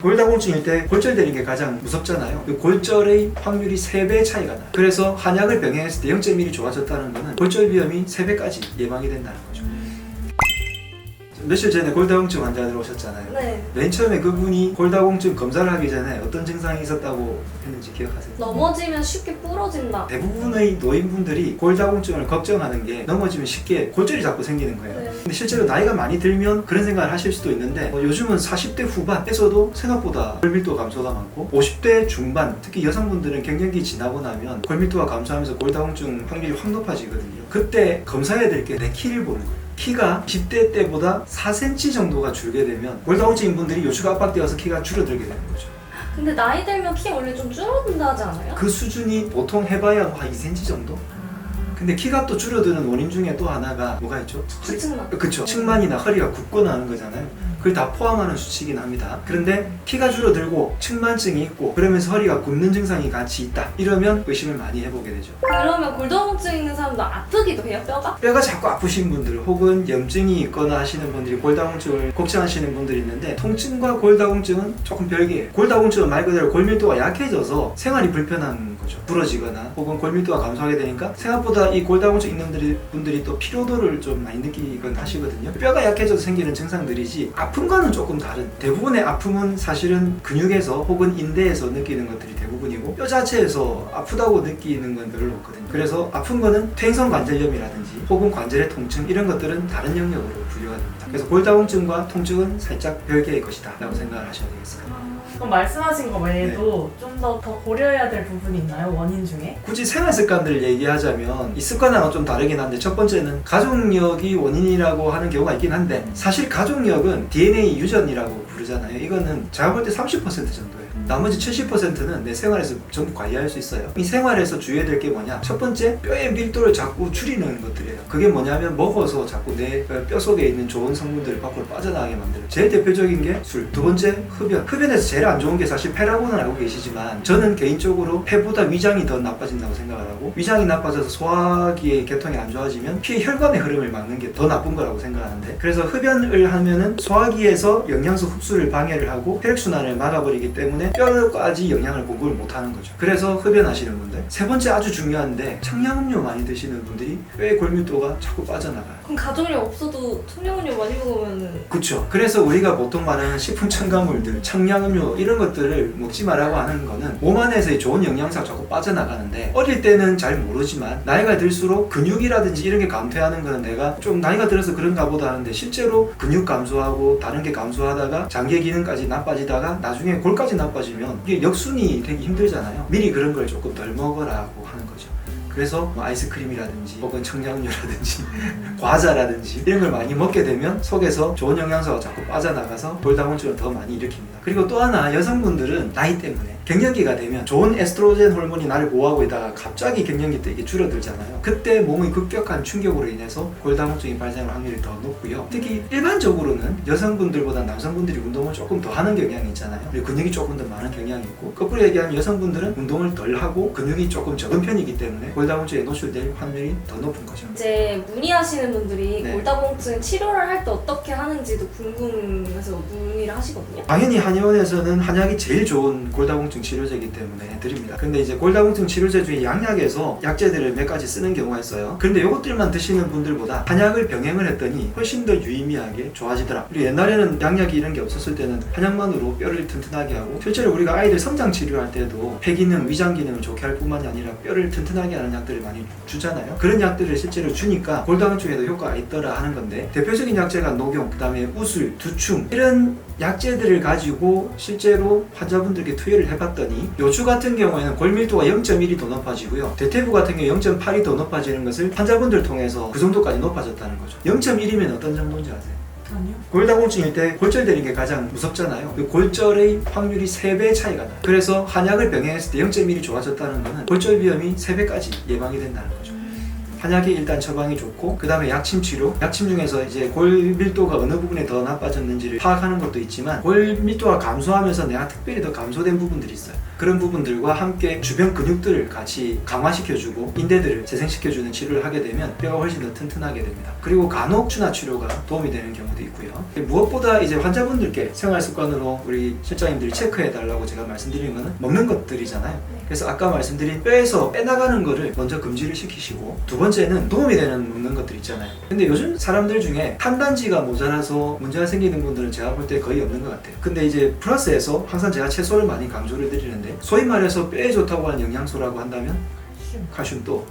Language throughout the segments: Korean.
골다공증일 때 골절되는 게 가장 무섭잖아요. 그 골절의 확률이 3배 차이가 나요. 그래서 한약을 병행했을 때 0.1이 좋아졌다는 거는 골절 위험이 3배까지 예방이 된다는 거죠. 며칠 전에 골다공증 환자들 오셨잖아요. 네. 맨 처음에 그분이 골다공증 검사를 하기 전에 어떤 증상이 있었다고 했는지 기억하세요? 넘어지면 쉽게 부러진다. 대부분의 노인분들이 골다공증을 걱정하는 게 넘어지면 쉽게 골절이 자꾸 생기는 거예요. 네. 근데 실제로 나이가 많이 들면 그런 생각을 하실 수도 있는데 요즘은 40대 후반에서도 생각보다 골밀도 감소가 많고 50대 중반, 특히 여성분들은 갱년기 지나고 나면 골밀도가 감소하면서 골다공증 확률이 확 높아지거든요. 그때 검사해야 될 게 내 키를 보는 거예요. 키가 10대 때보다 4cm 정도가 줄게 되면 골다공증인 분들이 요추가 압박되어서 키가 줄어들게 되는 거죠. 근데 나이 들면 키 원래 좀 줄어든다 하지 않아요? 그 수준이 보통 해봐야 한 2cm 정도? 근데 키가 또 줄어드는 원인 중에 또 하나가 뭐가 있죠? 측만. 그쵸. 측만이나 허리가 굽거나 하는 거잖아요. 그걸 다 포함하는 수치긴 합니다. 그런데 키가 줄어들고 측만증이 있고 그러면서 허리가 굽는 증상이 같이 있다. 이러면 의심을 많이 해보게 되죠. 그러면 골다공증 있는 사람도 아프기도 해요, 뼈가? 뼈가 자꾸 아프신 분들 혹은 염증이 있거나 하시는 분들이 골다공증을 걱정하시는 분들이 있는데 통증과 골다공증은 조금 별개예요. 골다공증은 말 그대로 골밀도가 약해져서 생활이 불편한 거죠. 부러지거나 혹은 골밀도가 감소하게 되니까 생각보다 이 골다공증 있는 분들이 또 피로도를 좀 많이 느끼곤 하시거든요. 뼈가 약해져서 생기는 증상들이지 아픔과는 조금 다른, 대부분의 아픔은 사실은 근육에서 혹은 인대에서 느끼는 것들이 대부분이고 뼈 자체에서 아프다고 느끼는 건 별로 없거든요. 그래서 아픈 거는 퇴행성 관절염이라든지 혹은 관절의 통증 이런 것들은 다른 영역으로 분류가 됩니다. 그래서 골다공증과 통증은 살짝 별개의 것이다 라고 생각을 하셔야 되겠습니다. 그럼 말씀하신 거 외에도 좀 더 고려해야 될 부분이 있나요? 원인 중에? 굳이 생활 습관들을 얘기하자면 이 습관하고 좀 다르긴 한데 첫 번째는 가족력이 원인이라고 하는 경우가 있긴 한데 사실 가족력은 DNA 유전이라고 부르잖아요. 이거는 제가 볼 때 30% 정도예요. 나머지 70%는 내 생활에서 전부 관리할 수 있어요. 이 생활에서 주의해야 될 게 뭐냐? 첫 번째, 뼈의 밀도를 자꾸 줄이는 것들이에요. 그게 뭐냐면 먹어서 자꾸 내 뼈 속에 있는 좋은 성분들을 밖으로 빠져나가게 만들어요. 제일 대표적인 게 술. 두 번째, 흡연. 흡연에서 제일 안 좋은 게 사실 폐라고는 알고 계시지만 저는 개인적으로 폐보다 위장이 더 나빠진다고 생각을 하고 위장이 나빠져서 소화기의 개통이 안 좋아지면 피의 혈관의 흐름을 막는 게 더 나쁜 거라고 생각하는데 그래서 흡연을 하면은 소화기에서 영양소 흡수를 방해를 하고 혈액순환을 막아버리기 때문에 뼈까지 영양을 공급을 못하는 거죠. 그래서 흡연하시는 분들. 세 번째 아주 중요한데 청량음료 많이 드시는 분들이 뼈의 골밀도가 자꾸 빠져나가요. 그럼 가족력 없어도 청량음료 많이 먹으면은 그렇죠. 그래서 우리가 보통 말하는 식품 첨가물들, 청량음료 이런 것들을 먹지 말라고 하는 거는 몸 안에서의 좋은 영양소가 자꾸 빠져나가는데 어릴 때는 잘 모르지만 나이가 들수록 근육이라든지 이런 게 감퇴하는 거는 내가 좀 나이가 들어서 그런가 보다 하는데 실제로 근육 감소하고 다른 게 감소하다가 장기 기능까지 나빠지다가 나중에 골까지 나빠지면 이게 역순이 되기 힘들잖아요. 미리 그런 걸 조금 덜 먹으라고 하는 거죠. 그래서 뭐 아이스크림이라든지 혹은 청량음료라든지 과자라든지 이런 걸 많이 먹게 되면 속에서 좋은 영양소가 자꾸 빠져나가서 골다공증을 더 많이 일으킵니다. 그리고 또 하나 여성분들은 나이 때문에 갱년기가 되면 좋은 에스트로겐 호르몬이 나를 보호하고 있다가 갑자기 갱년기 때 이게 줄어들잖아요. 그때 몸의 급격한 충격으로 인해서 골다공증이 발생할 확률이 더 높고요. 특히 일반적으로는 여성분들보다 남성분들이 운동을 조금 더 하는 경향이 있잖아요. 그리고 근육이 조금 더 많은 경향이 있고 거꾸로 얘기하면 여성분들은 운동을 덜 하고 근육이 조금 적은 편이기 때문에 골다공증에 노출될 확률이 더 높은 거죠. 이제 문의하시는 분들이 네. 골다공증 치료를 할 때 어떻게 하는지도 궁금해서 문의를 하시거든요. 당연히 한의원에서는 한약이 제일 좋은 골다공증 치료제이기 때문에 드립니다. 근데 이제 골다공증 치료제 중에 양약에서 약제들을 몇 가지 쓰는 경우가 있어요. 근데 이것들만 드시는 분들보다 한약을 병행을 했더니 훨씬 더 유의미하게 좋아지더라. 그리고 옛날에는 양약이 이런 게 없었을 때는 한약만으로 뼈를 튼튼하게 하고 실제로 우리가 아이들 성장 치료할 때도 폐 기능, 위장 기능을 좋게 할 뿐만이 아니라 뼈를 튼튼하게 하는 약들을 많이 주잖아요. 그런 약들을 실제로 주니까 골다공증에도 효과가 있더라 하는 건데 대표적인 약제가 녹용, 그 다음에 우술, 두충 이런 약제들을 가지고 실제로 환자분들께 투여를 해봤더니 요추 같은 경우에는 골밀도가 0.1이 더 높아지고요. 대퇴부 같은 경우 0.8이 더 높아지는 것을 환자분들 통해서 그 정도까지 높아졌다는 거죠. 0.1이면 어떤 정도인지 아세요? 아니요. 골다공증일 때 골절되는 게 가장 무섭잖아요. 그 골절의 확률이 3배 차이가 나요. 그래서 한약을 병행했을 때 0.1이 좋아졌다는 거는 골절 위험이 3배까지 예방이 된다는 거죠. 한약이 일단 처방이 좋고 그 다음에 약침 치료, 약침 중에서 이제 골 밀도가 어느 부분에 더 나빠졌는지를 파악하는 것도 있지만 골 밀도가 감소하면서 내가 특별히 더 감소된 부분들이 있어요. 그런 부분들과 함께 주변 근육들을 같이 강화시켜주고 인대들을 재생시켜주는 치료를 하게 되면 뼈가 훨씬 더 튼튼하게 됩니다. 그리고 간혹 추나 치료가 도움이 되는 경우도 있고요. 무엇보다 이제 환자분들께 생활 습관으로 우리 실장님들이 체크해 달라고 제가 말씀드리는 거는 먹는 것들이잖아요. 그래서 아까 말씀드린 뼈에서 빼나가는 거를 먼저 금지를 시키시고, 두 번째는 도움이 되는 먹는 것들 있잖아요. 근데 요즘 사람들 중에 탄단지가 모자라서 문제가 생기는 분들은 제가 볼 때 거의 없는 것 같아요. 근데 이제 플러스에서 항상 제가 채소를 많이 강조를 드리는데, 소위 말해서 뼈에 좋다고 하는 영양소라고 한다면 칼슘, 또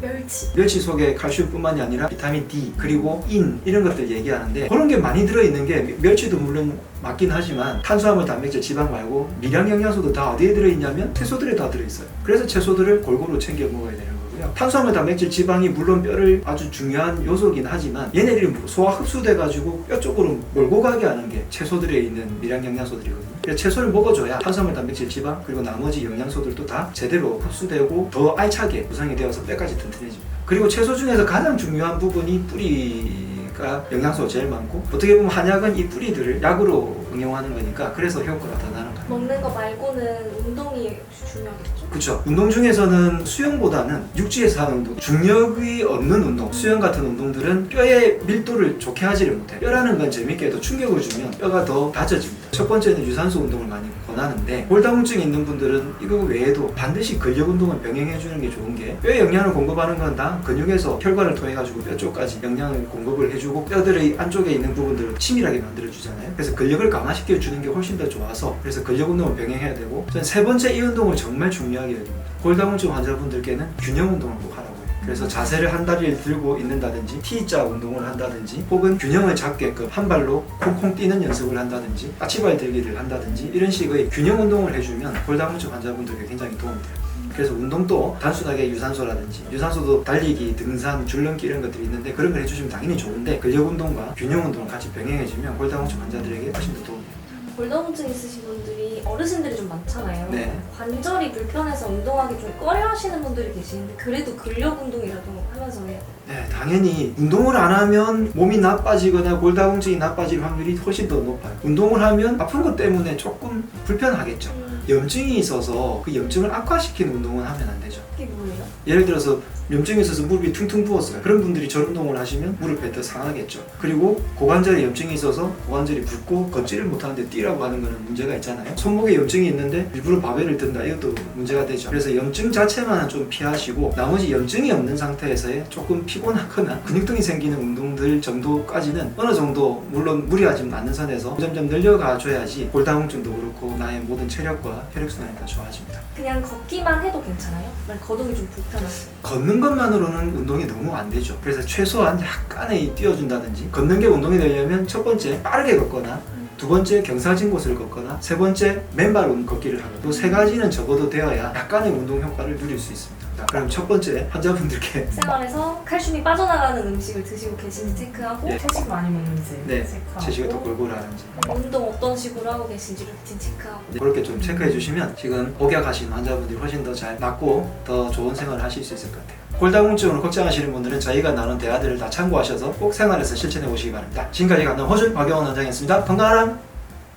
멸치 속에 칼슘뿐만이 아니라 비타민 D 그리고 인 이런 것들 얘기하는데, 그런 게 많이 들어있는 게 멸치도 물론 맞긴 하지만 탄수화물, 단백질, 지방 말고 미량 영양소도 다 어디에 들어있냐면 채소들에 다 들어있어요. 그래서 채소들을 골고루 챙겨 먹어야 되는 거고요. 탄수화물, 단백질, 지방이 물론 뼈를 아주 중요한 요소긴 하지만 얘네들이 소화 흡수돼 가지고 뼈 쪽으로 몰고 가게 하는 게 채소들에 있는 미량 영양소들이거든요. 그래서 채소를 먹어줘야 탄수화물, 단백질, 지방 그리고 나머지 영양소들도 다 제대로 흡수되고 더 알차게 구성이 되어서 뼈까지 튼튼해집니다. 그리고 채소 중에서 가장 중요한 부분이 뿌리가 영양소가 제일 많고, 어떻게 보면 한약은 이 뿌리들을 약으로 응용하는 거니까 그래서 효과가 더 나는 거예요. 먹는 거 말고는 운동이 중요하겠죠? 그렇죠. 운동 중에서는 수영보다는 육지에서 하는 운동, 중력이 없는 운동, 수영 같은 운동들은 뼈의 밀도를 좋게 하지를 못해요. 뼈라는 건 재밌게도 충격을 주면 뼈가 더 다쳐집니다. 첫 번째는 유산소 운동을 많이 권하는데, 골다공증이 있는 분들은 이거 외에도 반드시 근력 운동을 병행해 주는 게 좋은 게, 뼈에 영양을 공급하는 건 다 근육에서 혈관을 통해 가지고 뼈 쪽까지 영양을 공급을 해주고 뼈들의 안쪽에 있는 부분들을 치밀하게 만들어 주잖아요. 그래서 근력을 강화시켜 주는 게 훨씬 더 좋아서, 그래서 근력 운동을 병행해야 되고, 전 세 번째 이 운동을 정말 중요하게 여깁니다. 골다공증 환자분들께는 균형 운동을 꼭 하라고 해요. 그래서 자세를 한 다리를 들고 있는다든지 T자 운동을 한다든지, 혹은 균형을 잡게끔 한 발로 콩콩 뛰는 연습을 한다든지 까치발 들기를 한다든지, 이런 식의 균형 운동을 해주면 골다공증 환자분들에게 굉장히 도움이 돼요. 그래서 운동도 단순하게 유산소라든지, 유산소도 달리기, 등산, 줄넘기 이런 것들이 있는데 그런 걸 해주시면 당연히 좋은데, 근력 운동과 균형 운동을 같이 병행해주면 골다공증 환자들에게 훨씬 더 도움이 돼요. 골다공증 있으신 분들이, 어르신들이 좀 많잖아요. 네. 관절이 불편해서 운동하기 좀 꺼려 하시는 분들이 계시는데, 그래도 근력 운동이라도 하면서 해요. 네, 당연히 운동을 안 하면 몸이 나빠지거나 골다공증이 나빠질 확률이 훨씬 더 높아요. 운동을 하면 아픈 것 때문에 조금 불편하겠죠. 염증이 있어서 그 염증을 악화시키는 운동은 하면 안 되죠. 그게 뭐예요? 예를 들어서 염증이 있어서 무릎이 퉁퉁 부었어요. 그런 분들이 저 운동을 하시면 무릎에 더 상하겠죠. 그리고 고관절에 염증이 있어서 고관절이 붓고 걷지를 못하는데 뛰라고 하는 거는 문제가 있잖아요. 손목에 염증이 있는데 일부러 바벨을 든다, 이것도 문제가 되죠. 그래서 염증 자체만은 좀 피하시고, 나머지 염증이 없는 상태에서의 조금 피곤하거나 근육통이 생기는 운동들 정도까지는 어느 정도, 물론 무리하지 않는 선에서 점점 늘려가 줘야지 골다공증도 그렇고 나의 모든 체력과 혈액순환이 다 좋아집니다. 그냥 걷기만 해도 괜찮아요? 만약 거동이 좀 불편하세요? 걷는 것만으로는 운동이 너무 안 되죠. 그래서 최소한 약간의 뛰어준다든지, 걷는 게 운동이 되려면 첫 번째 빠르게 걷거나, 두 번째 경사진 곳을 걷거나, 세 번째 맨발 걷기를 하고, 또 세 가지는 적어도 되어야 약간의 운동 효과를 누릴 수 있습니다. 그럼 첫 번째 환자분들께 생활에서 칼슘이 빠져나가는 음식을 드시고 계신지 체크하고, 예. 채식 많이 먹는지 네, 체크하고, 채식을 또 골고루 하는지 운동 어떤 식으로 하고 계신지 루틴 체크하고. 그렇게 좀 체크해 주시면 지금 복약하신 환자분들이 훨씬 더 잘 낫고 더 좋은 생활을 하실 수 있을 것 같아요. 골다공증으로 걱정하시는 분들은 저희가 나눈 대화들을 다 참고하셔서 꼭 생활에서 실천해 보시기 바랍니다. 지금까지 강남 허준 박영원 원장이었습니다. 건강하라!